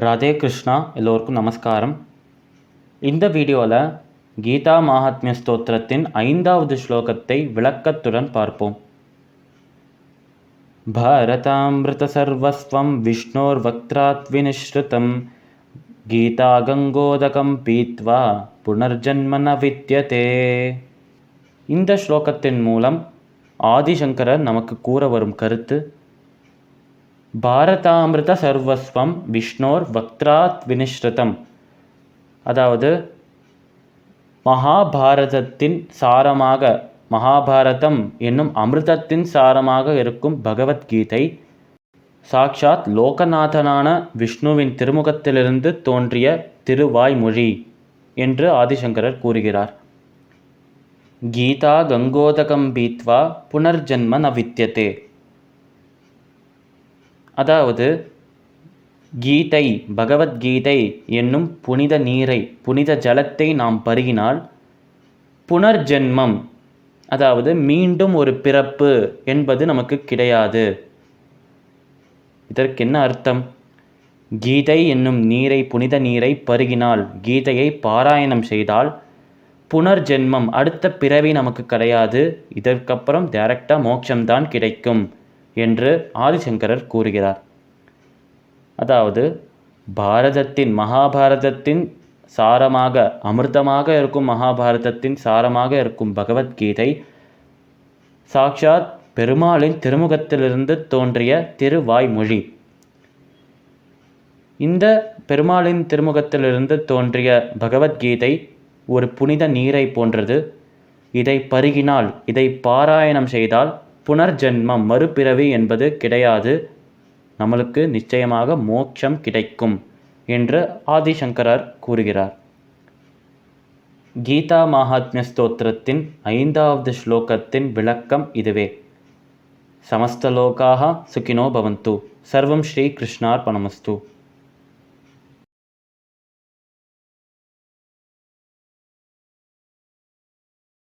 ராதே கிருஷ்ணா. எல்லோருக்கும் நமஸ்காரம். இந்த வீடியோவில் கீதா மாஹாத்மிய ஸ்தோத்திரத்தின் 5வது ஸ்லோகத்தை விளக்கத்துடன் பார்ப்போம். பாரதாமிருத சர்வஸ்வம் விஷ்ணோர் வக்த்ராத் வினிஸ்ருதம் கீதா கங்கோதகம் பீத்வா புனர்ஜன்ம ந வித்யதே. இந்த ஸ்லோகத்தின் மூலம் ஆதிசங்கரர் நமக்கு கூற வரும் கருத்து, பாரதாமிருத சர்வஸ்வம் விஷ்ணோர் வக்த்ராத் வினிஸ்ருதம், அதாவது மகாபாரதத்தின் சாரமாக, மகாபாரதம் என்னும் அமிர்தத்தின் சாரமாக இருக்கும் பகவத்கீதை சாக்ஷாத் லோகநாதனான விஷ்ணுவின் திருமுகத்திலிருந்து தோன்றிய திருவாய்மொழி என்று ஆதிசங்கரர் கூறுகிறார். கீதா கங்கோதகம் பீத்வா புனர்ஜன்ம ந வித்யதே, அதாவது கீதை, பகவத்கீதை என்னும் புனித நீரை, புனித ஜலத்தை நாம் பருகினால் புனர்ஜென்மம், அதாவது மீண்டும் ஒரு பிறப்பு என்பது நமக்கு கிடையாது. இதற்கு என்ன அர்த்தம்? கீதை என்னும் நீரை, புனித நீரை பருகினால், கீதையை பாராயணம் செய்தால் புனர்ஜென்மம், அடுத்த பிறவி நமக்கு கிடையாது, இதற்கப்புறம் டைரக்டாக மோட்சம்தான் கிடைக்கும் என்று ஆதிசங்கரர் கூறுகிறார். அதாவது பாரதத்தின், மகாபாரதத்தின் சாரமாக, அமிர்தமாக இருக்கும் மகாபாரதத்தின் சாரமாக இருக்கும் பகவத்கீதை சாக்ஷாத் பெருமாளின் திருமுகத்திலிருந்து தோன்றிய திருவாய்மொழி. இந்த பெருமாளின் திருமுகத்திலிருந்து தோன்றிய பகவத்கீதை ஒரு புனித நீரை போன்றது. இதை பருகினால், இதை பாராயணம் செய்தால் புனர்ஜென்மம், மறுபிறவி என்பது கிடையாது, நம்மளுக்கு நிச்சயமாக மோட்சம் கிடைக்கும் என்று ஆதிசங்கரர் கூறுகிறார். கீதா மாஹாத்மிய ஸ்தோத்திரத்தின் 5வது ஸ்லோகத்தின் விளக்கம் இதுவே. சமஸ்த லோகாஹ சுகினோ பவந்து. சர்வம் ஸ்ரீ கிருஷ்ணார்பணமஸ்து.